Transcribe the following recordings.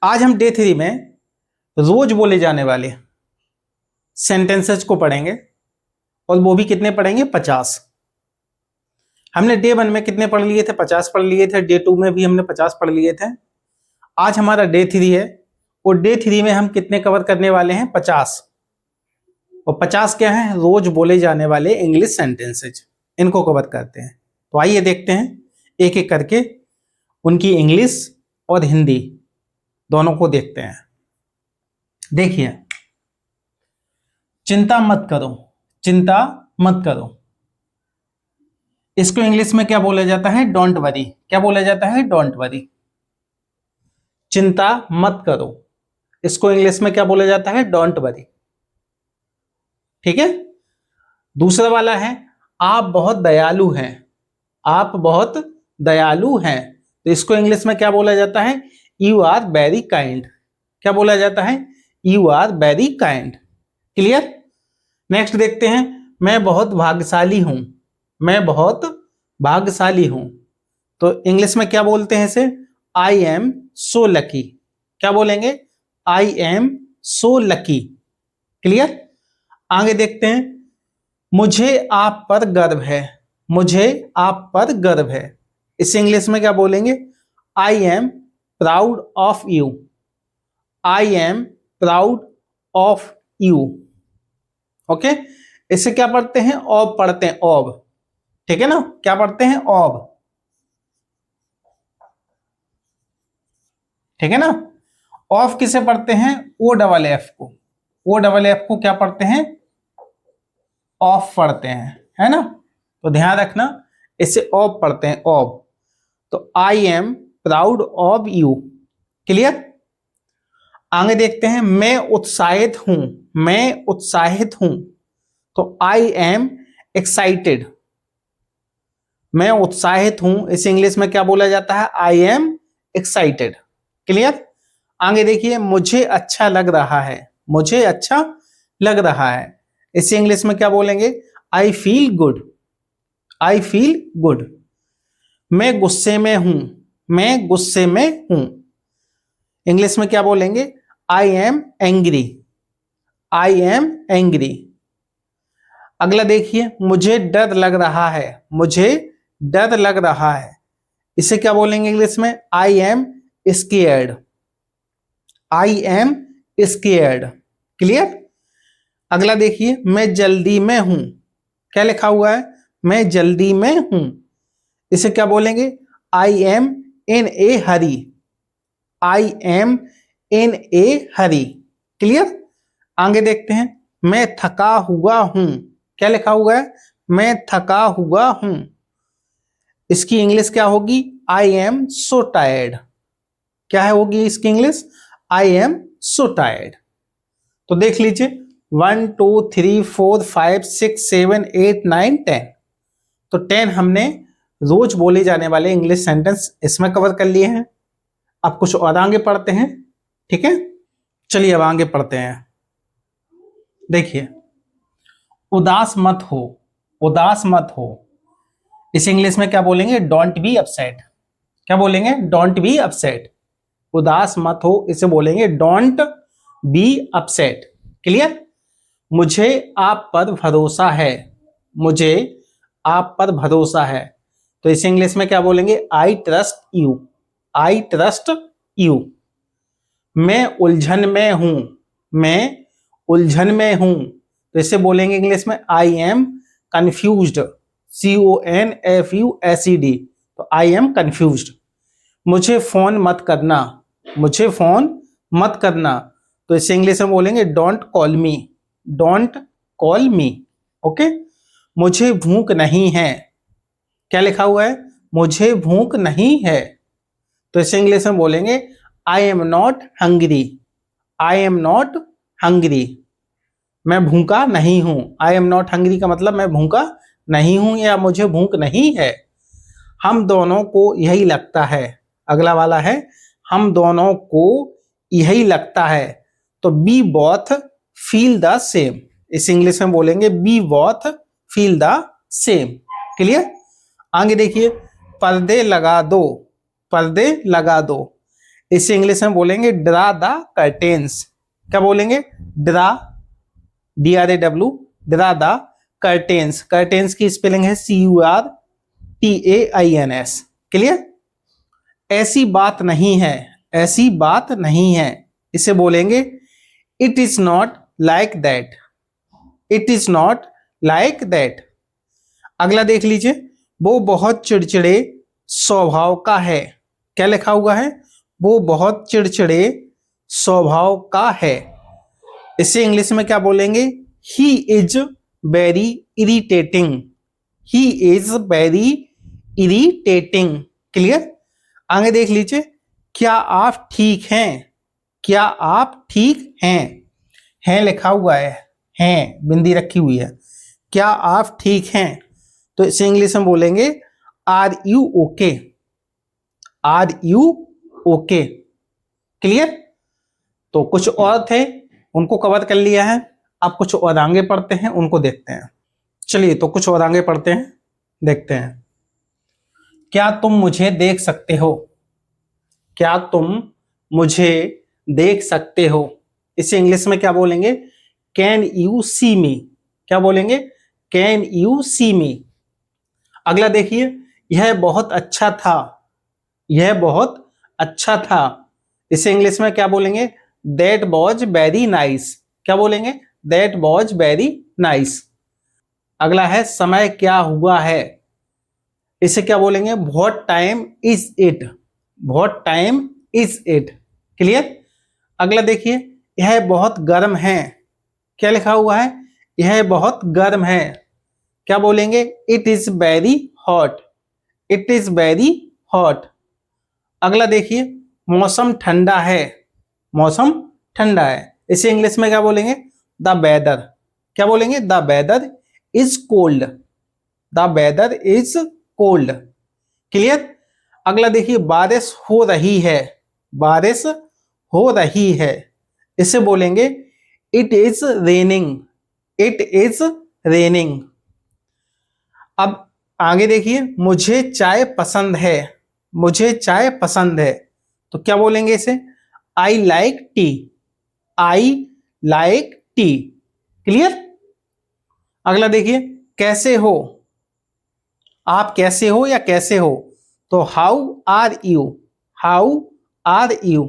आज हम डे 3 में रोज बोले जाने वाले सेंटेंसेस को पढ़ेंगे और वो भी कितने पढ़ेंगे? 50। हमने डे 1 में कितने पढ़ लिए थे? 50 पढ़ लिए थे। डे 2 में भी हमने 50 पढ़ लिए थे। आज हमारा डे 3 है और डे 3 में हम कितने कवर करने वाले हैं? 50। और 50 क्या है? रोज बोले जाने वाले इंग्लिश सेंटेंसेज, इनको कवर करते हैं। तो आइए देखते हैं एक एक करके उनकी इंग्लिश और हिंदी दोनों को देखते हैं। देखिए, चिंता मत करो, चिंता मत करो, इसको इंग्लिश में क्या बोला जाता है? Don't worry. क्या बोला जाता है? Don't worry. चिंता मत करो, इसको इंग्लिश में क्या बोला जाता है? Don't worry. ठीक है। दूसरा वाला है, आप बहुत दयालु हैं, आप बहुत दयालु हैं, तो इसको इंग्लिश में क्या बोला जाता है? You are very kind. क्या बोला जाता है? You are very kind. Clear. Next देखते हैं, मैं बहुत भाग्यशाली हूं, मैं बहुत भाग्यशाली हूं, तो इंग्लिश में क्या बोलते हैं इसे? I am so lucky. क्या बोलेंगे? I am so lucky. Clear. आगे देखते हैं, मुझे आप पर गर्व है, मुझे आप पर गर्व है, इसे इंग्लिश में क्या बोलेंगे? I am proud of you, I am proud of you. Okay. इसे क्या पढ़ते हैं? ऑब पढ़ते हैं, ऑब। ठीक है ना। क्या पढ़ते हैं? ऑब। ठीक है ना। ऑफ किसे पढ़ते हैं? ओ डबल एफ को। ओ डबल एफ को क्या पढ़ते हैं? ऑफ पढ़ते हैं, है ना। तो ध्यान रखना, इसे ऑफ पढ़ते हैं, ऑफ। तो I am proud of you. Clear. आगे देखते हैं, मैं उत्साहित हूं, मैं उत्साहित हूं, तो आई एम एक्साइटेड। मैं उत्साहित हूं, इस इंग्लिश में क्या बोला जाता है? I am excited. क्लियर। आगे देखिए, मुझे अच्छा लग रहा है, मुझे अच्छा लग रहा है, इस इंग्लिश में क्या बोलेंगे? I feel good, I feel good. मैं गुस्से में हूं, मैं गुस्से में हूं, इंग्लिश में क्या बोलेंगे? I am angry, I am angry. अगला देखिए, मुझे डर लग रहा है, मुझे डर लग रहा है, इसे क्या बोलेंगे इंग्लिश में? I am scared, I am scared. Clear. अगला देखिए, मैं जल्दी में हूं, क्या लिखा हुआ है? मैं जल्दी में हूं, इसे क्या बोलेंगे? I am in A Hari, I am in A Hari. Clear. आगे देखते हैं, मैं थका हुआ हूं, क्या लिखा हुआ है? मैं थका हुआ हूं, इसकी इंग्लिश क्या होगी? I am so tired. क्या है होगी इसकी English? I am so tired. तो देख लीजिए, 1 2 3 4 5 6 7 8 9 10, तो 10 हमने रोज बोले जाने वाले इंग्लिश सेंटेंस इसमें कवर कर लिए हैं। अब कुछ और आगे पढ़ते हैं। ठीक है, चलिए अब आगे पढ़ते हैं। देखिए, उदास मत हो, उदास मत हो, इस इंग्लिश में क्या बोलेंगे? Don't be upset. क्या बोलेंगे? Don't be upset. उदास मत हो, इसे बोलेंगे डोंट बी अपसेट। क्लियर। मुझे आप पर भरोसा है, मुझे आप पर भरोसा है, तो इस इंग्लिश में क्या बोलेंगे? I trust you, I trust you. मैं उलझन में हूं, मैं उलझन में हूं, तो इसे बोलेंगे इंग्लिश में आई एम कंफ्यूज्ड, CONFUSED, तो आई एम कंफ्यूज्ड। मुझे फोन मत करना, मुझे फोन मत करना, तो इसे इंग्लिश में बोलेंगे don't call me, don't call me. Okay. मुझे भूख नहीं है, क्या लिखा हुआ है? मुझे भूख नहीं है, तो इसे इंग्लिश में बोलेंगे I am not hungry, I am not hungry. मैं भूखा नहीं हूं, आई एम नॉट हंग्री का मतलब मैं भूखा नहीं हूं या मुझे भूख नहीं है। हम दोनों को यही लगता है। अगला वाला है, हम दोनों को यही लगता है, तो we both feel the same, इस इंग्लिश में बोलेंगे we both feel the same. Clear. आगे देखिए, पर्दे लगा दो, पर्दे लगा दो, इसे इंग्लिश में बोलेंगे ड्रा द कर्टेन्स। क्या बोलेंगे? Draw, DRAW, draw the curtains. Curtains की स्पेलिंग है CURTAINS। क्लियर? ऐसी बात नहीं है, ऐसी बात नहीं है, इसे बोलेंगे it is not like that, it is not like that. अगला देख लीजिए, वो बहुत चिड़चिड़े स्वभाव का है। क्या लिखा हुआ है? वो बहुत चिड़चिड़े स्वभाव का है। इसे इंग्लिश में क्या बोलेंगे? He is very irritating, he is very irritating. Clear? आगे देख लीजिए, क्या आप ठीक हैं? क्या आप ठीक हैं लिखा हुआ है, बिंदी रखी हुई है। क्या आप ठीक हैं? तो इसे इंग्लिश में बोलेंगे are you okay, are you okay. Clear? तो कुछ और थे, उनको कवर कर लिया है। अब कुछ और आगे पढ़ते हैं, उनको देखते हैं। चलिए, तो कुछ और आगे पढ़ते हैं, देखते हैं। क्या तुम मुझे देख सकते हो? क्या तुम मुझे देख सकते हो? इसे इंग्लिश में क्या बोलेंगे? कैन यू सी मी। क्या बोलेंगे? कैन यू सी मी। अगला देखिए, यह बहुत अच्छा था, यह बहुत अच्छा था। इसे इंग्लिश में क्या बोलेंगे? That was very nice. क्या बोलेंगे? That was very nice. अगला है, समय क्या हुआ है? इसे क्या बोलेंगे? What time is it, what time is it. Clear? अगला देखिए, यह बहुत गर्म है। क्या लिखा हुआ है? यह बहुत गर्म है। क्या बोलेंगे? It is very hot, it is very hot. अगला देखिए, मौसम ठंडा है, मौसम ठंडा है। इसे इंग्लिश में क्या बोलेंगे? The weather. क्या बोलेंगे? The weather is cold, the weather is cold. Clear? अगला देखिए, बारिश हो रही है, बारिश हो रही है। इसे बोलेंगे it is raining, it is raining. अब आगे देखिए, मुझे चाय पसंद है, मुझे चाय पसंद है। तो क्या बोलेंगे इसे? I like T, I like T. Clear? अगला देखिए, कैसे हो? आप कैसे हो या कैसे हो? तो how are you, how are you.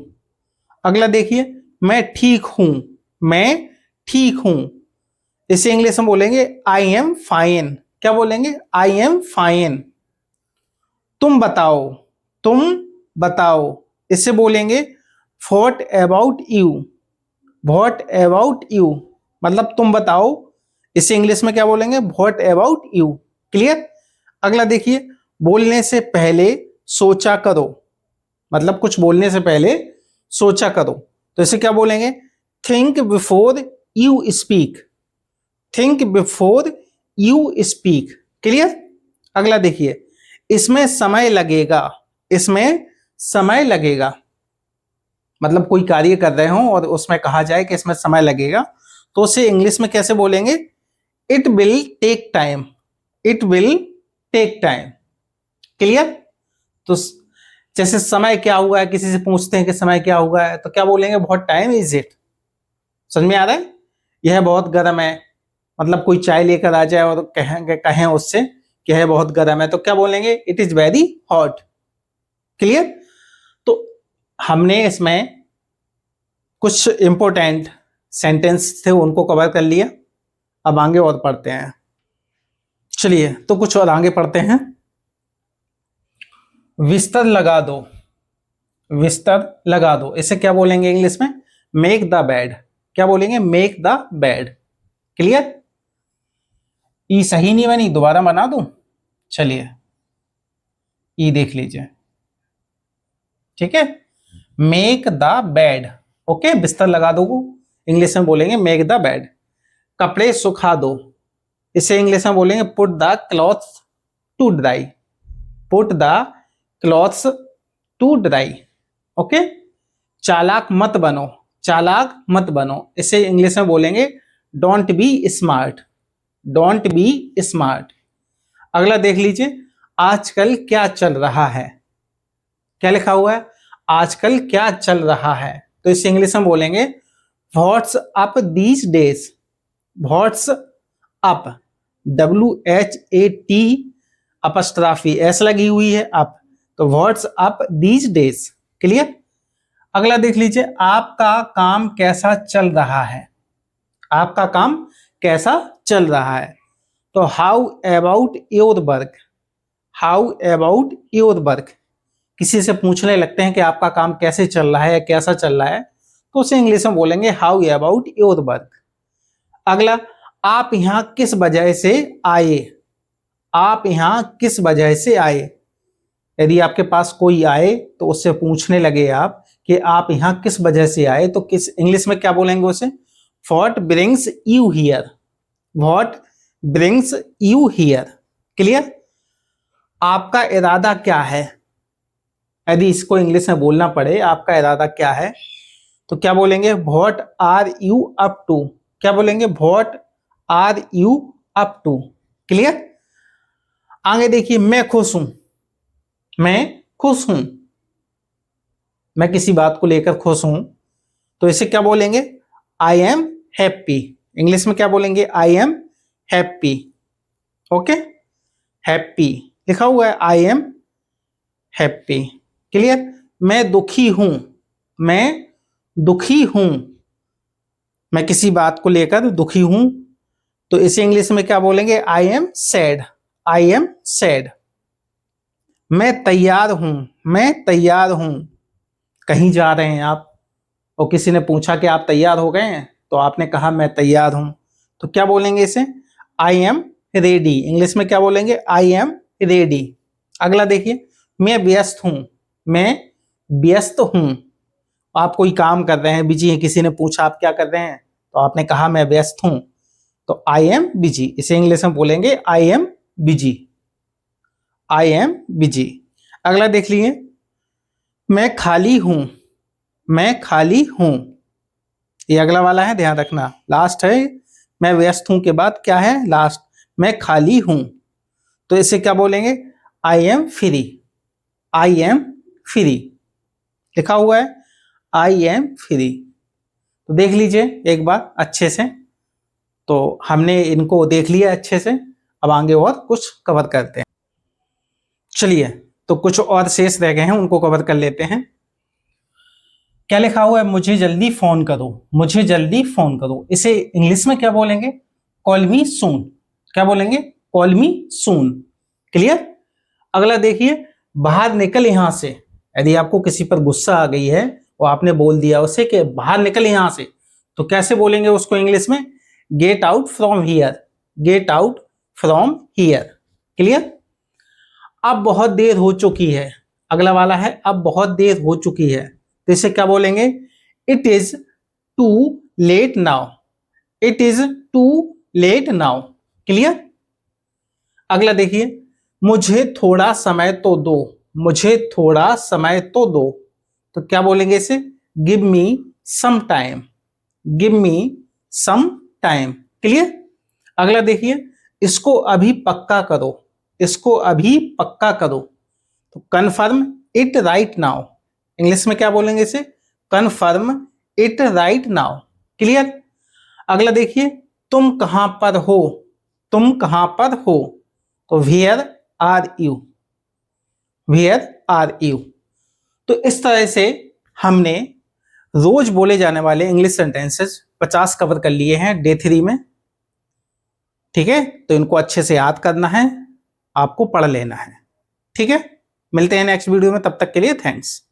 अगला देखिए, मैं ठीक हूं, मैं ठीक हूं। इसे इंग्लिश में बोलेंगे आई एम फाइन। क्या बोलेंगे? I am fine. तुम बताओ, तुम बताओ। इसे बोलेंगे what about you, what about you, मतलब तुम बताओ। इसे इंग्लिश में क्या बोलेंगे? What about you. क्लियर? अगला देखिए, बोलने से पहले सोचा करो, मतलब कुछ बोलने से पहले सोचा करो। तो इसे क्या बोलेंगे? Think before you speak, think before you speak. Clear? अगला देखिए, इसमें समय लगेगा, इसमें समय लगेगा, मतलब कोई कार्य कर रहे हो और उसमें कहा जाए कि इसमें समय लगेगा, तो उसे इंग्लिश में कैसे बोलेंगे? It will take time, it will take time. Clear? तो जैसे समय क्या हुआ है, किसी से पूछते हैं कि समय क्या हुआ है, तो क्या बोलेंगे? What time is it. समझ में आ रहा है? यह बहुत गर्म है, मतलब कोई चाय लेकर आ जाए और कहें उससे कि यह बहुत गर्म है, तो क्या बोलेंगे? It is very hot. Clear? तो हमने इसमें कुछ इंपॉर्टेंट सेंटेंस थे, उनको कवर कर लिया। अब आगे और पढ़ते हैं। चलिए, तो कुछ और आगे पढ़ते हैं। बिस्तर लगा दो, बिस्तर लगा दो। इसे क्या बोलेंगे इंग्लिश में? Make the bed. क्या बोलेंगे? Make the bed. क्लियर? ई सही नहीं बनी, दोबारा बना दूं? चलिए, ई देख लीजिए। ठीक है, मेक द बेड। ओके, बिस्तर लगा दो, इंग्लिश में बोलेंगे मेक द बेड। कपड़े सुखा दो, इसे इंग्लिश में बोलेंगे put the clothes to dry, put the clothes to dry. Okay, चालाक मत बनो, चालाक मत बनो। इसे इंग्लिश में बोलेंगे don't be smart, don't be smart. अगला देख लीजिए, आजकल क्या चल रहा है। क्या लिखा हुआ है? आजकल क्या चल रहा है, तो इसे इंग्लिश में बोलेंगे what's up these days. What's up, WHAT apostrophe S लगी हुई है अप, तो what's up these days. Clear. अगला देख लीजिए, आपका काम कैसा चल रहा है। आपका काम कैसा चल रहा है, तो how about your work. How about your work, किसी से पूछने लगते हैं कि आपका काम कैसे चल रहा है या कैसा चल रहा है, तो उसे इंग्लिश में बोलेंगे हाउ अबाउट योर वर्क। अगला, आप यहां किस वजह से आए। आप यहां किस वजह से आए। यदि आपके पास कोई आए तो उससे पूछने लगे आप कि आप यहां किस वजह से आए, तो किस इंग्लिश में क्या बोलेंगे उसे, what brings you here. What brings you here. Clear. आपका इरादा क्या है, यदि इसको इंग्लिश में बोलना पड़े आपका इरादा क्या है, तो क्या बोलेंगे, what are you up to. क्या बोलेंगे, what are you up to. Clear. आगे देखिए, मैं खुश हूं। मैं खुश हूं, मैं किसी बात को लेकर खुश हूं, तो इसे क्या बोलेंगे, आई एम हैप्पी। इंग्लिश में क्या बोलेंगे, I am happy. Okay, happy लिखा हुआ है, आई एम हैप्पी। क्लियर। मैं दुखी हूं। मैं दुखी हूं, मैं किसी बात को लेकर दुखी हूं, तो इसे इंग्लिश में क्या बोलेंगे, I am sad. I am sad. मैं तैयार हूं। मैं तैयार हूं, कहीं जा रहे हैं आप और किसी ने पूछा कि आप तैयार हो गए हैं, तो आपने कहा मैं तैयार हूं, तो क्या बोलेंगे इसे, आई एम रेडी। इंग्लिश में क्या बोलेंगे, आई एम रेडी। अगला देखिए, मैं व्यस्त हूं। मैं व्यस्त हूं, आप कोई काम कर रहे हैं, बिजी हैं, किसी ने पूछा आप क्या कर रहे हैं, तो आपने कहा मैं व्यस्त हूं, तो आई एम बिजी। इसे इंग्लिश में बोलेंगे I am busy. I am busy. अगला देख लीजिए, मैं खाली हूं। मैं खाली हूं, ये अगला वाला है, ध्यान रखना, लास्ट है। मैं व्यस्त हूं के बाद क्या है, लास्ट, मैं खाली हूं, तो इसे क्या बोलेंगे, I am free. I am free लिखा हुआ है, आई एम फ्री। तो देख लीजिए एक बार अच्छे से, तो हमने इनको देख लिया अच्छे से, अब आगे और कुछ कवर करते हैं। चलिए, तो कुछ और शेष रह गए हैं, उनको कवर कर लेते हैं। क्या लिखा हुआ है, मुझे जल्दी फोन करो। मुझे जल्दी फोन करो, इसे इंग्लिश में क्या बोलेंगे, कॉल मी सून। क्या बोलेंगे, कॉल मी सून। क्लियर। अगला देखिए, बाहर निकल यहां से। यदि आपको किसी पर गुस्सा आ गई है और आपने बोल दिया उसे कि बाहर निकल यहां से, तो कैसे बोलेंगे उसको इंग्लिश में, get out from here. Get out from here. Clear. अब बहुत देर हो चुकी है, अगला वाला है, अब बहुत देर हो चुकी है, तो इसे क्या बोलेंगे, it is too late now. It is too late now. Clear. अगला देखिए, मुझे थोड़ा समय तो दो। मुझे थोड़ा समय तो दो, तो क्या बोलेंगे इसे, give me some time. Give me some time. Clear. अगला देखिए, इसको अभी पक्का करो। इसको अभी पक्का करो, तो confirm it right now. English में क्या बोलेंगे इसे, confirm it right now. Clear. अगला देखिए, तुम कहां पर हो। तुम कहां पर हो, तो where are you. Where are you. तो इस तरह से हमने रोज बोले जाने वाले इंग्लिश सेंटेंसेस 50 कवर कर लिए हैं डे 3 में। ठीक है, तो इनको अच्छे से याद करना है, आपको पढ़ लेना है। ठीक है, मिलते हैं नेक्स्ट वीडियो में, तब तक के लिए थैंक्स।